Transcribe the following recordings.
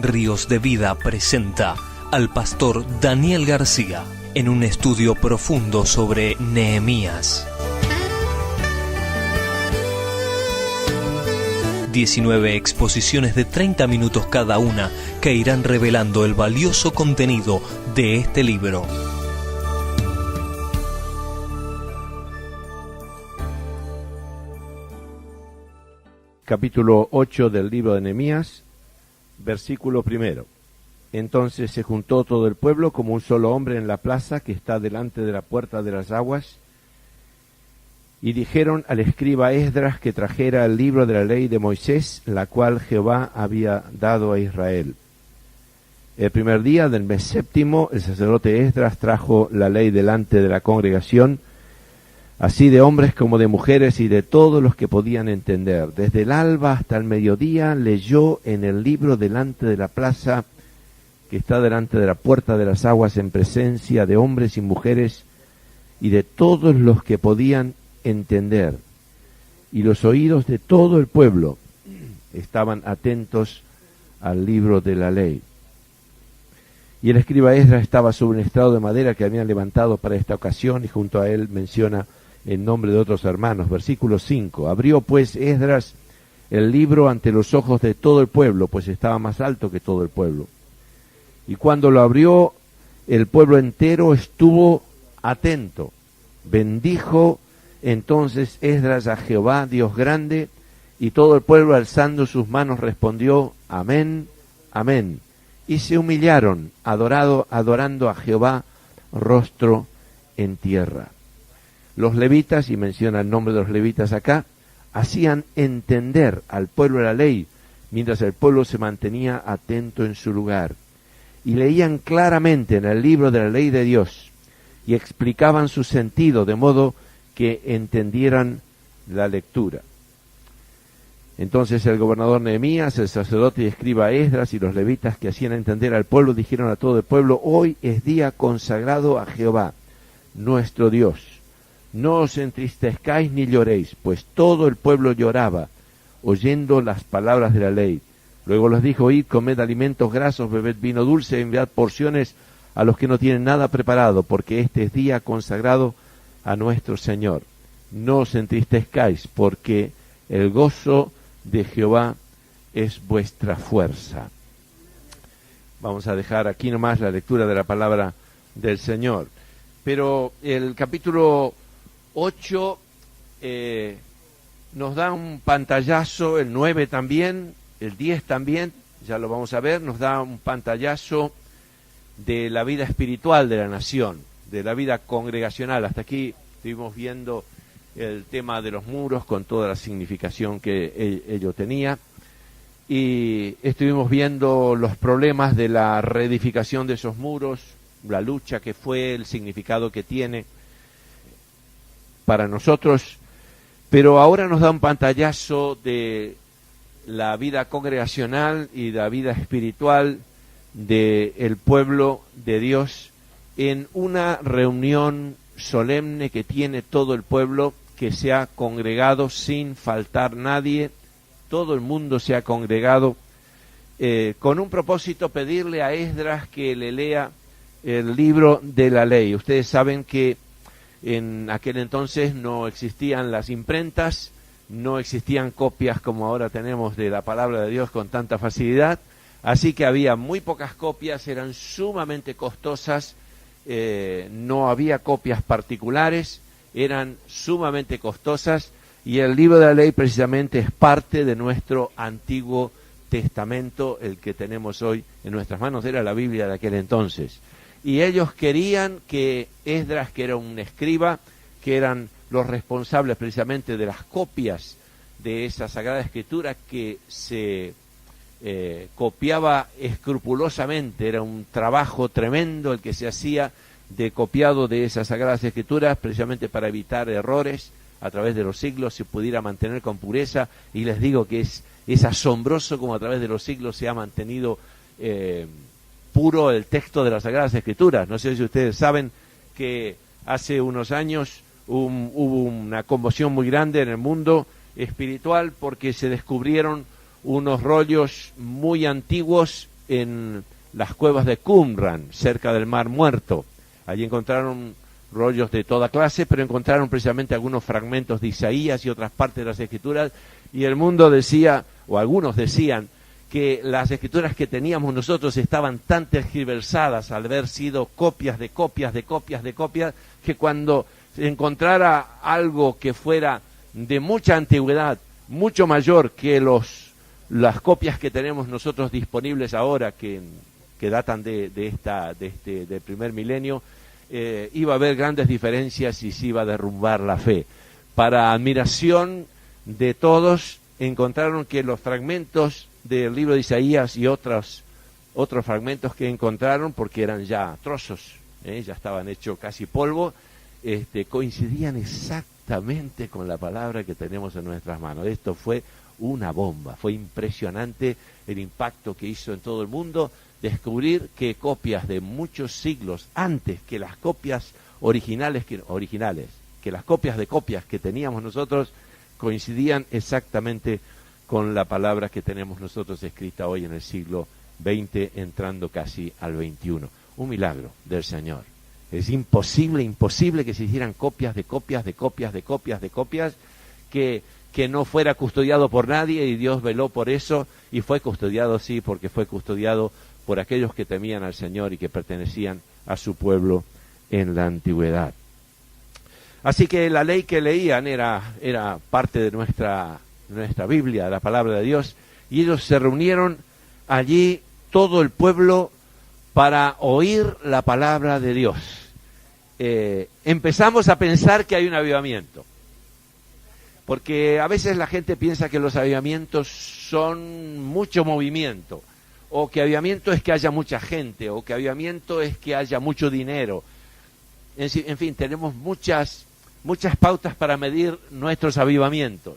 Ríos de Vida presenta al pastor Daniel García en un estudio profundo sobre Nehemías. 19 exposiciones de 30 minutos cada una que irán revelando el valioso contenido de este libro. Capítulo 8 del libro de Nehemías, versículo 1. Entonces se juntó todo el pueblo como un solo hombre en la plaza que está delante de la puerta de las aguas, y dijeron al escriba Esdras que trajera el libro de la ley de Moisés, la cual Jehová había dado a Israel. El primer día del mes séptimo, el sacerdote Esdras trajo la ley delante de la congregación, así de hombres como de mujeres y de todos los que podían entender. Desde el alba hasta el mediodía leyó en el libro delante de la plaza que está delante de la puerta de las aguas, en presencia de hombres y mujeres y de todos los que podían entender. Y los oídos de todo el pueblo estaban atentos al libro de la ley. Y el escriba Esdras estaba sobre un estrado de madera que habían levantado para esta ocasión, y junto a él menciona el nombre de otros hermanos. Versículo 5. Abrió pues Esdras el libro ante los ojos de todo el pueblo, pues estaba más alto que todo el pueblo. Y cuando lo abrió, el pueblo entero estuvo atento. Bendijo entonces Esdras a Jehová, Dios grande, y todo el pueblo alzando sus manos respondió, amén, amén. Y se humillaron, adorando a Jehová, rostro en tierra. Los levitas, y menciona el nombre de los levitas acá, hacían entender al pueblo la ley, mientras el pueblo se mantenía atento en su lugar. Y leían claramente en el libro de la ley de Dios, y explicaban su sentido, de modo que entendieran la lectura. Entonces el gobernador Nehemías, el sacerdote y escriba Esdras y los levitas que hacían entender al pueblo, dijeron a todo el pueblo, hoy es día consagrado a Jehová, nuestro Dios. No os entristezcáis ni lloréis, pues todo el pueblo lloraba, oyendo las palabras de la ley. Luego les dijo, id, comed alimentos grasos, bebed vino dulce, enviad porciones a los que no tienen nada preparado, porque este es día consagrado a nuestro Señor. No os entristezcáis, porque el gozo de Jehová es vuestra fuerza. Vamos a dejar aquí nomás la lectura de la palabra del Señor. Pero el capítulo 8 nos da un pantallazo, el 9 también, el 10 también, ya lo vamos a ver, nos da un pantallazo de la vida espiritual de la nación, de la vida congregacional. Hasta aquí estuvimos viendo el tema de los muros con toda la significación que ello tenía, y estuvimos viendo los problemas de la reedificación de esos muros, la lucha que fue, el significado que tiene para nosotros, pero ahora nos da un pantallazo de la vida congregacional y la vida espiritual del pueblo de Dios en una reunión solemne que tiene todo el pueblo, que se ha congregado sin faltar nadie. Todo el mundo se ha congregado con un propósito, pedirle a Esdras que le lea el libro de la ley. Ustedes saben que en aquel entonces no existían las imprentas, no existían copias como ahora tenemos de la palabra de Dios con tanta facilidad, así que había muy pocas copias, eran sumamente costosas, no había copias particulares, eran sumamente costosas, y el libro de la ley precisamente es parte de nuestro Antiguo Testamento, el que tenemos hoy en nuestras manos, era la Biblia de aquel entonces. Y ellos querían que Esdras, que era un escriba, que eran los responsables precisamente de las copias de esa Sagrada Escritura, que se copiaba escrupulosamente, era un trabajo tremendo el que se hacía de copiado de esas Sagradas Escrituras, precisamente para evitar errores, a través de los siglos se pudiera mantener con pureza, y les digo que es asombroso como a través de los siglos se ha mantenido puro el texto de las Sagradas Escrituras. No sé si ustedes saben que hace unos años hubo una conmoción muy grande en el mundo espiritual porque se descubrieron unos rollos muy antiguos en las cuevas de Qumran, cerca del Mar Muerto. Allí encontraron rollos de toda clase, pero encontraron precisamente algunos fragmentos de Isaías y otras partes de las Escrituras, y el mundo decía, o algunos decían, que las Escrituras que teníamos nosotros estaban tan tergiversadas al haber sido copias de copias de copias de copias, que cuando se encontrara algo que fuera de mucha antigüedad, mucho mayor que las copias que tenemos nosotros disponibles ahora, que datan del primer milenio, iba a haber grandes diferencias y se iba a derrumbar la fe. Para admiración de todos, encontraron que los fragmentos del libro de Isaías y otros fragmentos que encontraron, porque eran ya trozos, ya estaban hechos casi polvo, coincidían exactamente con la palabra que tenemos en nuestras manos. Esto fue una bomba, fue impresionante el impacto que hizo en todo el mundo descubrir que copias de muchos siglos antes que las copias originales, que las copias de copias que teníamos nosotros coincidían exactamente con la palabra que tenemos nosotros escrita hoy en el siglo XX, entrando casi al XXI. Un milagro del Señor. Es imposible que se hicieran copias de copias de copias de copias de copias, que no fuera custodiado por nadie, y Dios veló por eso, y fue custodiado, sí, porque fue custodiado por aquellos que temían al Señor y que pertenecían a su pueblo en la antigüedad. Así que la ley que leían era parte de nuestra Biblia, la palabra de Dios, y ellos se reunieron allí, todo el pueblo, para oír la palabra de Dios. Empezamos a pensar que hay un avivamiento, porque a veces la gente piensa que los avivamientos son mucho movimiento, o que avivamiento es que haya mucha gente, o que avivamiento es que haya mucho dinero. En fin, tenemos muchas pautas para medir nuestros avivamientos.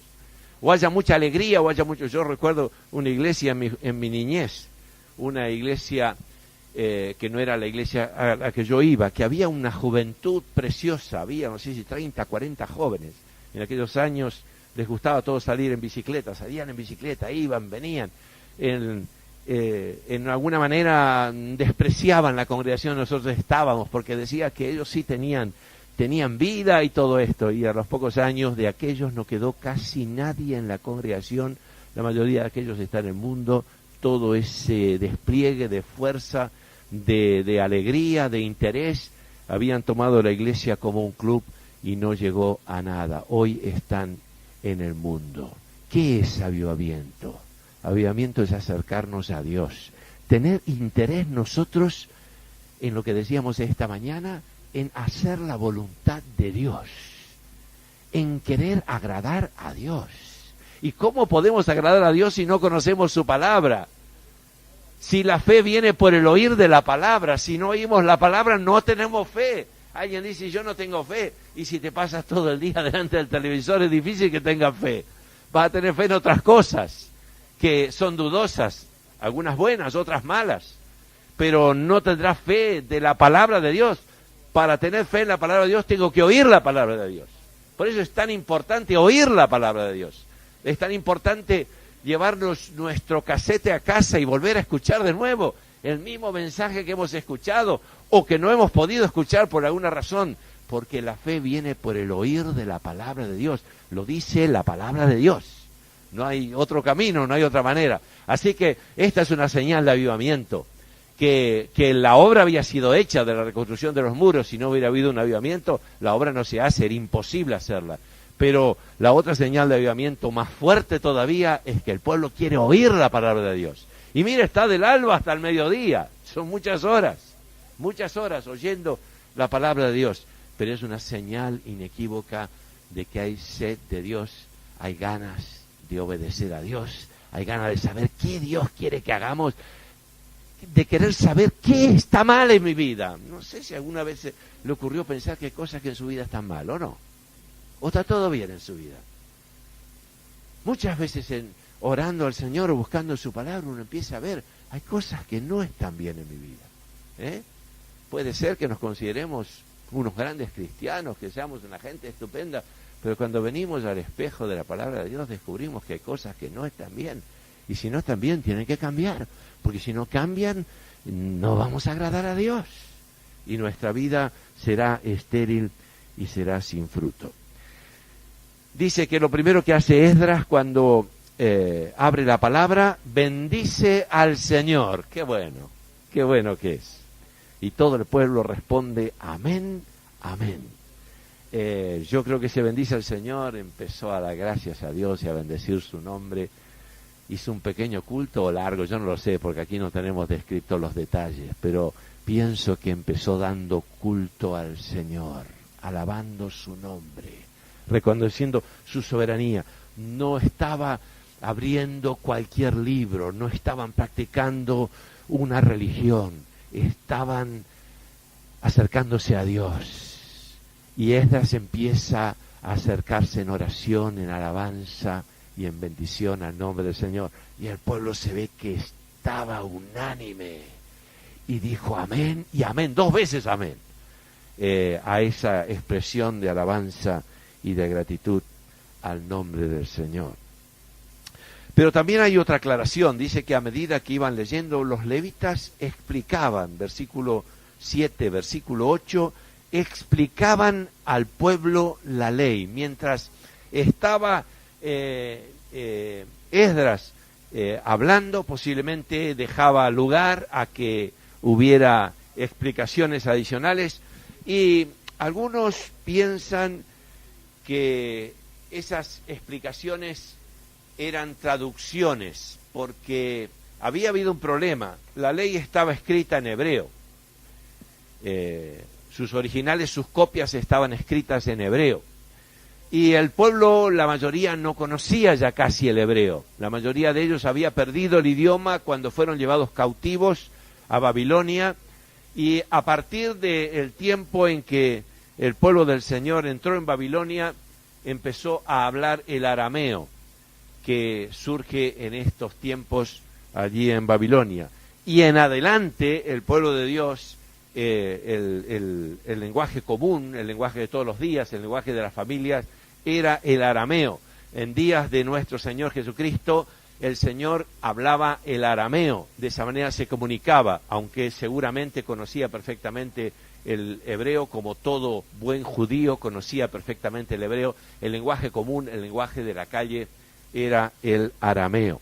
O haya mucha alegría, o haya mucho... Yo recuerdo una iglesia en mi niñez, una iglesia que no era la iglesia a la que yo iba, que había una juventud preciosa, había, no sé si 30, 40 jóvenes. En aquellos años les gustaba a todos salir en bicicleta, salían en bicicleta, iban, venían. En alguna manera despreciaban la congregación donde nosotros estábamos, porque decía que ellos sí tenían vida y todo esto, y a los pocos años de aquellos no quedó casi nadie en la congregación. La mayoría de aquellos están en el mundo. Todo ese despliegue de fuerza, de alegría, de interés, habían tomado la iglesia como un club y no llegó a nada. Hoy están en el mundo. ¿Qué es avivamiento? Avivamiento es acercarnos a Dios, tener interés nosotros en lo que decíamos esta mañana, en hacer la voluntad de Dios, en querer agradar a Dios. ¿Y cómo podemos agradar a Dios si no conocemos su palabra? Si la fe viene por el oír de la palabra, si no oímos la palabra no tenemos fe. Alguien dice, yo no tengo fe, y si te pasas todo el día delante del televisor es difícil que tengas fe. Vas a tener fe en otras cosas que son dudosas, algunas buenas, otras malas, pero no tendrás fe de la palabra de Dios. Para tener fe en la palabra de Dios tengo que oír la palabra de Dios. Por eso es tan importante oír la palabra de Dios. Es tan importante llevarnos nuestro casete a casa y volver a escuchar de nuevo el mismo mensaje que hemos escuchado o que no hemos podido escuchar por alguna razón, porque la fe viene por el oír de la palabra de Dios. Lo dice la palabra de Dios. No hay otro camino, no hay otra manera. Así que esta es una señal de avivamiento. Que la obra había sido hecha de la reconstrucción de los muros. Si no hubiera habido un avivamiento, la obra no se hace, era imposible hacerla. Pero la otra señal de avivamiento más fuerte todavía es que el pueblo quiere oír la palabra de Dios. Y mira, está del alba hasta el mediodía, son muchas horas oyendo la palabra de Dios. Pero es una señal inequívoca de que hay sed de Dios, hay ganas de obedecer a Dios, hay ganas de saber qué Dios quiere que hagamos, de querer saber qué está mal en mi vida. No sé si alguna vez le ocurrió pensar que hay cosas que en su vida están mal, o no, o está todo bien en su vida. Muchas veces orando al Señor o buscando su palabra, uno empieza a ver, hay cosas que no están bien en mi vida. Puede ser que nos consideremos unos grandes cristianos, que seamos una gente estupenda, pero cuando venimos al espejo de la palabra de Dios descubrimos que hay cosas que no están bien y si no también tienen que cambiar, porque si no cambian no vamos a agradar a Dios y nuestra vida será estéril y será sin fruto. Dice que lo primero que hace Esdras cuando abre la palabra, bendice al Señor. Qué bueno que es. Y todo el pueblo responde, amén, amén. Yo creo que se bendice al Señor, empezó a dar gracias a Dios y a bendecir su nombre. Hizo un pequeño culto o largo, yo no lo sé, porque aquí no tenemos descritos los detalles, pero pienso que empezó dando culto al Señor, alabando su nombre, reconociendo su soberanía. No estaba abriendo cualquier libro, no estaban practicando una religión, estaban acercándose a Dios. Y Esdras empieza a acercarse en oración, en alabanza y en bendición al nombre del Señor. Y el pueblo se ve que estaba unánime y dijo amén y amén, 2 veces amén, a esa expresión de alabanza y de gratitud al nombre del Señor. Pero también hay otra aclaración, dice que a medida que iban leyendo, los levitas explicaban, versículo 7, versículo 8, explicaban al pueblo la ley. Mientras estaba Esdras hablando, posiblemente dejaba lugar a que hubiera explicaciones adicionales, y algunos piensan que esas explicaciones eran traducciones, porque había habido un problema. La ley estaba escrita en hebreo. Sus originales, sus copias estaban escritas en hebreo. Y el pueblo, la mayoría, no conocía ya casi el hebreo. La mayoría de ellos había perdido el idioma cuando fueron llevados cautivos a Babilonia. Y a partir del tiempo en que el pueblo del Señor entró en Babilonia, empezó a hablar el arameo, que surge en estos tiempos allí en Babilonia. Y en adelante, el pueblo de Dios, el lenguaje común, el lenguaje de todos los días, el lenguaje de las familias, era el arameo. En días de nuestro Señor Jesucristo, el Señor hablaba el arameo, de esa manera se comunicaba, aunque seguramente conocía perfectamente el hebreo, como todo buen judío conocía perfectamente el hebreo. El lenguaje común, el lenguaje de la calle, era el arameo.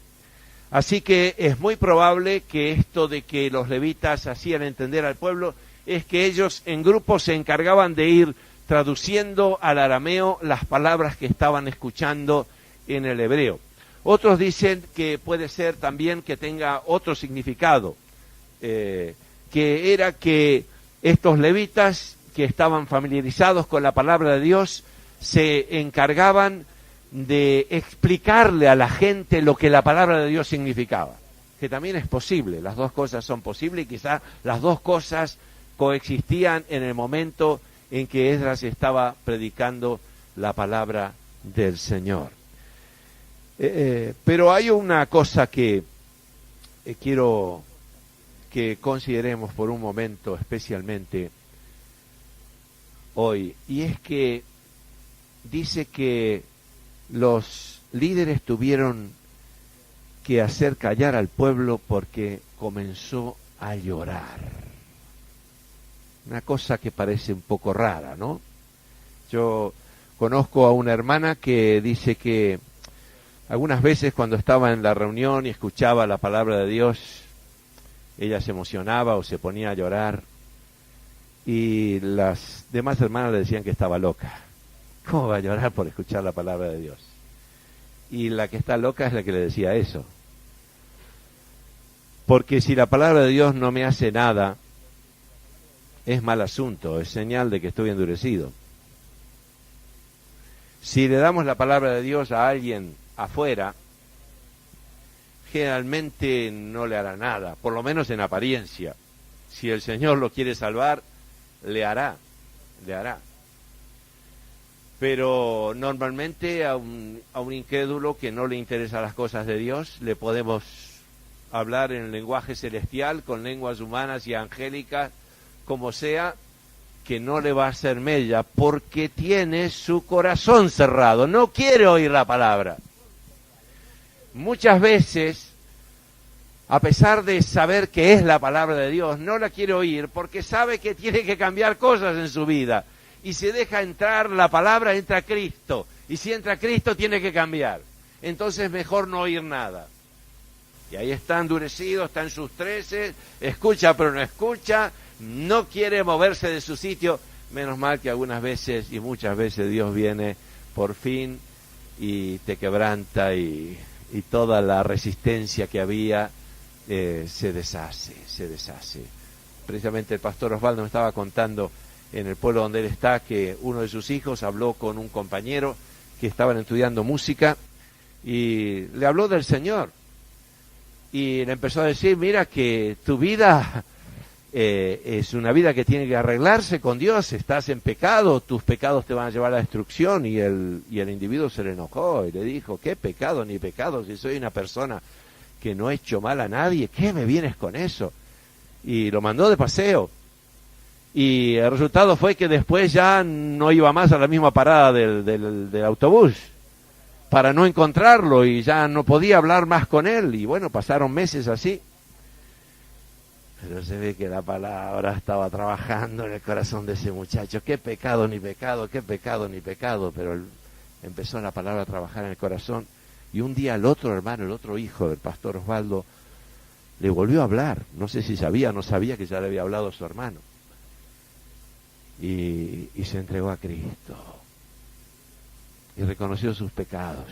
Así que es muy probable que esto de que los levitas hacían entender al pueblo es que ellos en grupo se encargaban de ir traduciendo al arameo las palabras que estaban escuchando en el hebreo. Otros dicen que puede ser también que tenga otro significado, que era que estos levitas que estaban familiarizados con la palabra de Dios se encargaban de explicarle a la gente lo que la palabra de Dios significaba, que también es posible, las dos cosas son posibles, y quizá las dos cosas coexistían en el momento en que Esdras estaba predicando la palabra del Señor. Pero hay una cosa que quiero que consideremos por un momento especialmente hoy, y es que dice que los líderes tuvieron que hacer callar al pueblo porque comenzó a llorar. Una cosa que parece un poco rara, ¿no? Yo conozco a una hermana que dice que algunas veces cuando estaba en la reunión y escuchaba la palabra de Dios, ella se emocionaba o se ponía a llorar, y las demás hermanas le decían que estaba loca. ¿Cómo va a llorar por escuchar la palabra de Dios? Y la que está loca es la que le decía eso. Porque si la palabra de Dios no me hace nada, es mal asunto, es señal de que estoy endurecido. Si le damos la palabra de Dios a alguien afuera, generalmente no le hará nada, por lo menos en apariencia. Si el Señor lo quiere salvar, le hará. Pero normalmente a un incrédulo que no le interesan las cosas de Dios, le podemos hablar en el lenguaje celestial, con lenguas humanas y angélicas, como sea, que no le va a hacer mella, porque tiene su corazón cerrado, no quiere oír la palabra. Muchas veces a pesar de saber que es la palabra de Dios, no la quiere oír porque sabe que tiene que cambiar cosas en su vida. Y si deja entrar la palabra, entra Cristo. Y si entra Cristo, tiene que cambiar. Entonces mejor no oír nada. Y ahí está endurecido, está en sus 13, escucha pero no escucha, no quiere moverse de su sitio. Menos mal que algunas veces y muchas veces Dios viene por fin y te quebranta y toda la resistencia que había se deshace. Precisamente el pastor Osvaldo me estaba contando en el pueblo donde él está que uno de sus hijos habló con un compañero que estaban estudiando música y le habló del Señor. Y le empezó a decir, mira que tu vida es una vida que tiene que arreglarse con Dios, estás en pecado, tus pecados te van a llevar a la destrucción. Y el individuo se le enojó y le dijo, ¿qué pecado ni pecado? Si soy una persona que no he hecho mal a nadie, ¿qué me vienes con eso? Y lo mandó de paseo. Y el resultado fue que después ya no iba más a la misma parada del autobús, para no encontrarlo, y ya no podía hablar más con él. Y bueno, pasaron meses así. Pero se ve que la palabra estaba trabajando en el corazón de ese muchacho. Qué pecado ni pecado, qué pecado ni pecado. Pero empezó la palabra a trabajar en el corazón. Y un día el otro hermano, el otro hijo del pastor Osvaldo, le volvió a hablar. No sé si sabía o no sabía que ya le había hablado a su hermano. Y se entregó a Cristo. Y reconoció sus pecados.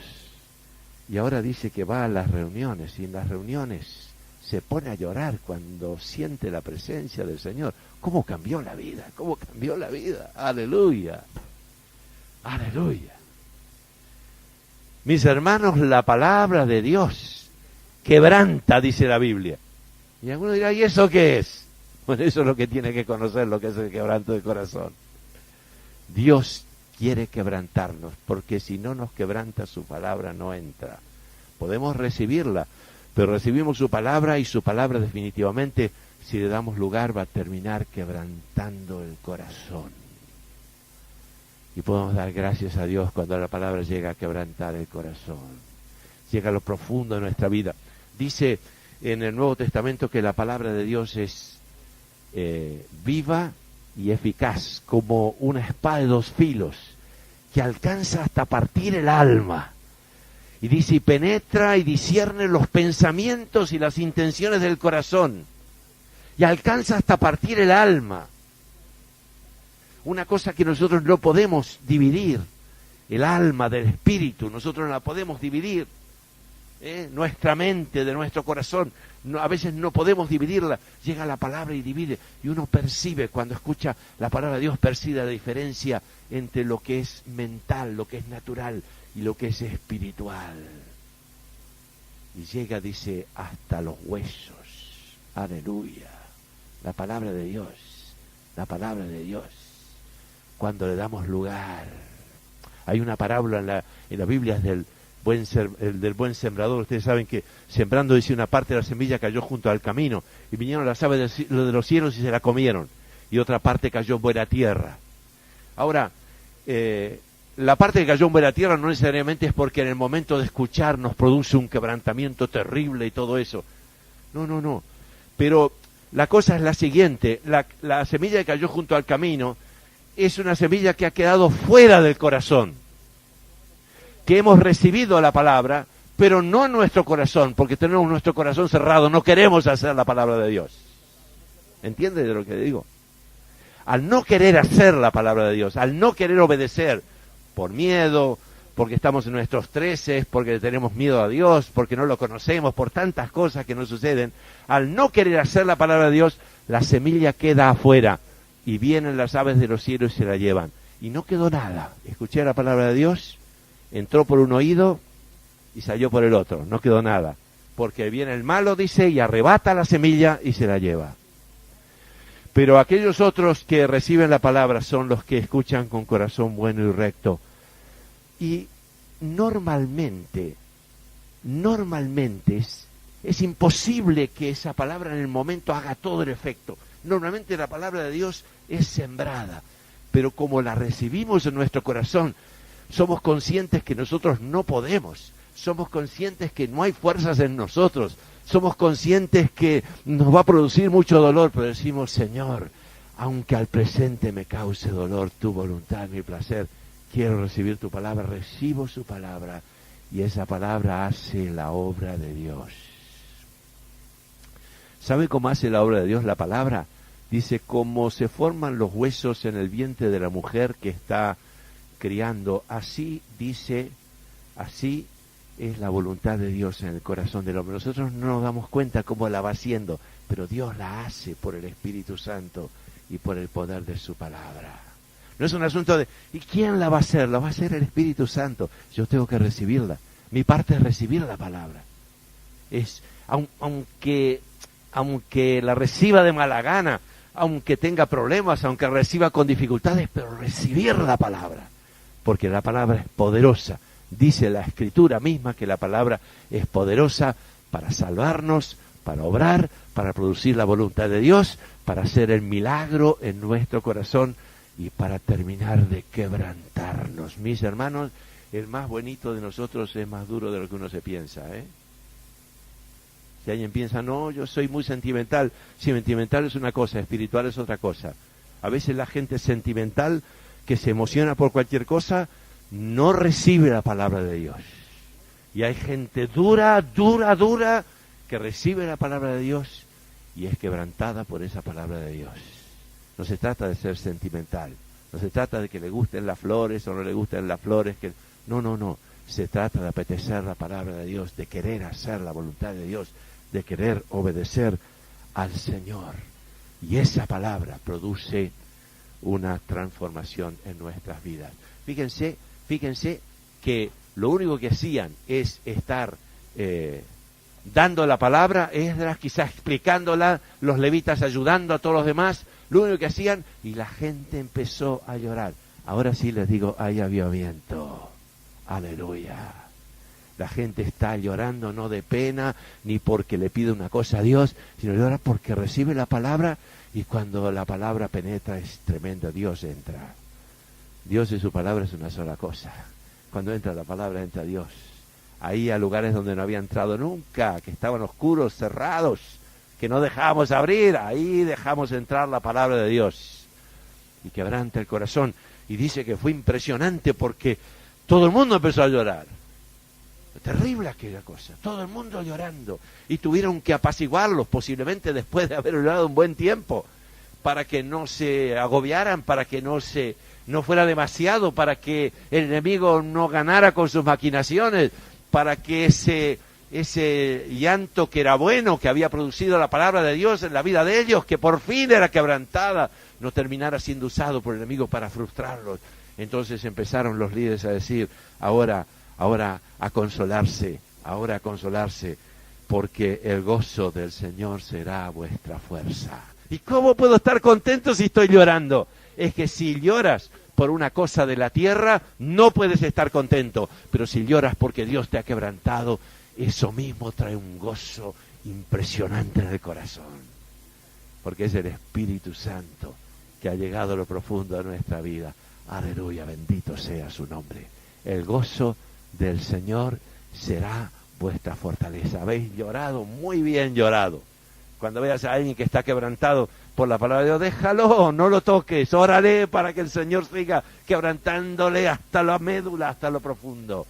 Y ahora dice que va a las reuniones, y en las reuniones se pone a llorar cuando siente la presencia del Señor. ¿Cómo cambió la vida? ¿Cómo cambió la vida? ¡Aleluya! ¡Aleluya! Mis hermanos, la palabra de Dios quebranta, dice la Biblia. Y alguno dirá, ¿y eso qué es? Bueno, eso es lo que tiene que conocer, lo que es el quebranto de corazón. Dios quiere quebrantarnos, porque si no nos quebranta, su palabra no entra. Podemos recibirla, pero recibimos su palabra, y su palabra definitivamente, si le damos lugar, va a terminar quebrantando el corazón. Y podemos dar gracias a Dios cuando la palabra llega a quebrantar el corazón, llega a lo profundo de nuestra vida. Dice en el Nuevo Testamento que la palabra de Dios es viva y eficaz, como una espada de 2 filos, que alcanza hasta partir el alma. Y dice, y penetra y discierne los pensamientos y las intenciones del corazón. Y alcanza hasta partir el alma. Una cosa que nosotros no podemos dividir, el alma del espíritu, nosotros no la podemos dividir. Nuestra mente de nuestro corazón, a veces no podemos dividirla. Llega la palabra y divide, y uno percibe, cuando escucha la palabra de Dios, percibe la diferencia entre lo que es mental, lo que es natural, y lo que es espiritual. Y llega, dice, hasta los huesos. Aleluya. La palabra de Dios, la palabra de Dios, cuando le damos lugar. Hay una parábola en la Biblia del buen sembrador. Ustedes saben que sembrando, dice, una parte de la semilla cayó junto al camino, y vinieron las aves de los cielos y se la comieron, y otra parte cayó en buena tierra. Ahora, la parte que cayó en buena tierra no necesariamente es porque en el momento de escuchar nos produce un quebrantamiento terrible y todo eso. No. Pero la cosa es la siguiente: la semilla que cayó junto al camino es una semilla que ha quedado fuera del corazón, que hemos recibido la palabra, pero no en nuestro corazón, porque tenemos nuestro corazón cerrado, no queremos hacer la palabra de Dios. ¿Entiende de lo que digo? Al no querer hacer la palabra de Dios, al no querer obedecer, por miedo, porque estamos en nuestros 13, porque tenemos miedo a Dios, porque no lo conocemos, por tantas cosas que nos suceden, al no querer hacer la palabra de Dios, la semilla queda afuera, y vienen las aves de los cielos y se la llevan. Y no quedó nada. Escuché la palabra de Dios, entró por un oído y salió por el otro, no quedó nada. Porque viene el malo, dice, y arrebata la semilla y se la lleva. Pero aquellos otros que reciben la palabra son los que escuchan con corazón bueno y recto. Y normalmente es imposible que esa palabra en el momento haga todo el efecto. Normalmente la palabra de Dios es sembrada, pero como la recibimos en nuestro corazón, somos conscientes que nosotros no podemos, somos conscientes que no hay fuerzas en nosotros, somos conscientes que nos va a producir mucho dolor, pero decimos, Señor, aunque al presente me cause dolor, tu voluntad, mi placer, quiero recibir tu palabra, recibo su palabra, y esa palabra hace la obra de Dios. ¿Sabe cómo hace la obra de Dios la palabra? Dice, como se forman los huesos en el vientre de la mujer que está criando, así dice, así es la voluntad de Dios en el corazón del hombre. Nosotros no nos damos cuenta cómo la va haciendo, pero Dios la hace por el Espíritu Santo y por el poder de su palabra. No es un asunto de, ¿y quién la va a hacer? La va a hacer el Espíritu Santo. Yo tengo que recibirla. Mi parte es recibir la palabra. Es, aunque la reciba de mala gana, aunque tenga problemas, aunque reciba con dificultades, pero recibir la palabra. Porque la palabra es poderosa. Dice la Escritura misma que la palabra es poderosa para salvarnos, para obrar, para producir la voluntad de Dios, para hacer el milagro en nuestro corazón y para terminar de quebrantarnos. Mis hermanos, el más bonito de nosotros es más duro de lo que uno se piensa, ¿eh? Si alguien piensa, no, yo soy muy sentimental. Sí, sentimental es una cosa, espiritual es otra cosa. A veces la gente sentimental que se emociona por cualquier cosa no recibe la palabra de Dios. Y hay gente dura, que recibe la palabra de Dios y es quebrantada por esa palabra de Dios. No se trata de ser sentimental, no se trata de que le gusten las flores o no le gusten las flores. No. Se trata de apetecer la palabra de Dios, de querer hacer la voluntad de Dios, de querer obedecer al Señor. Y esa palabra produce una transformación en nuestras vidas. Fíjense que lo único que hacían es estar dando la palabra, Esdras quizás explicándola, los levitas ayudando a todos los demás, lo único que hacían, y la gente empezó a llorar. Ahora sí les digo, hay avivamiento. Aleluya. La gente está llorando no de pena, ni porque le pide una cosa a Dios, sino llora porque recibe la palabra, y cuando la palabra penetra es tremendo, Dios entra. Dios y su palabra es una sola cosa. Cuando entra la palabra, entra Dios. Ahí a lugares donde no había entrado nunca, que estaban oscuros, cerrados, que no dejábamos abrir, ahí dejamos entrar la palabra de Dios. Y quebranta el corazón. Y dice que fue impresionante porque todo el mundo empezó a llorar. Terrible aquella cosa, todo el mundo llorando. Y tuvieron que apaciguarlos, posiblemente después de haber llorado un buen tiempo, para que no se agobiaran, para que no fuera demasiado, para que el enemigo no ganara con sus maquinaciones, para que ese llanto que era bueno, que había producido la palabra de Dios en la vida de ellos, que por fin era quebrantada, no terminara siendo usado por el enemigo para frustrarlos. Entonces empezaron los líderes a decir, ahora a consolarse, porque el gozo del Señor será vuestra fuerza. ¿Y cómo puedo estar contento si estoy llorando? Es que si lloras por una cosa de la tierra, no puedes estar contento. Pero si lloras porque Dios te ha quebrantado, eso mismo trae un gozo impresionante en el corazón. Porque es el Espíritu Santo que ha llegado a lo profundo de nuestra vida. Aleluya, bendito sea su nombre. El gozo del Señor será vuestra fortaleza. Habéis llorado, muy bien llorado. Cuando veas a alguien que está quebrantado por la palabra de Dios, déjalo, no lo toques, órale para que el Señor siga quebrantándole hasta la médula, hasta lo profundo.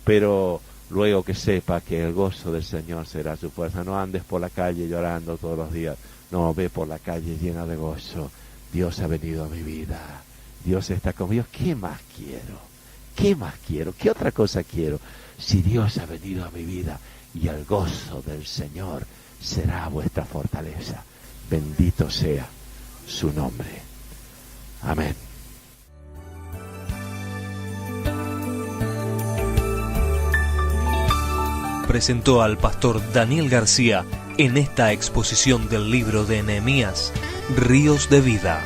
Pero luego que sepa que el gozo del Señor será su fuerza. No andes por la calle llorando todos los días. No, ve por la calle llena de gozo. Dios ha venido a mi vida. Dios está conmigo. ¿Qué más quiero? ¿Qué más quiero? ¿Qué otra cosa quiero? Si Dios ha venido a mi vida y el gozo del Señor será vuestra fortaleza. Bendito sea su nombre. Amén. Presentó al pastor Daniel García en esta exposición del libro de Nehemías, Ríos de Vida.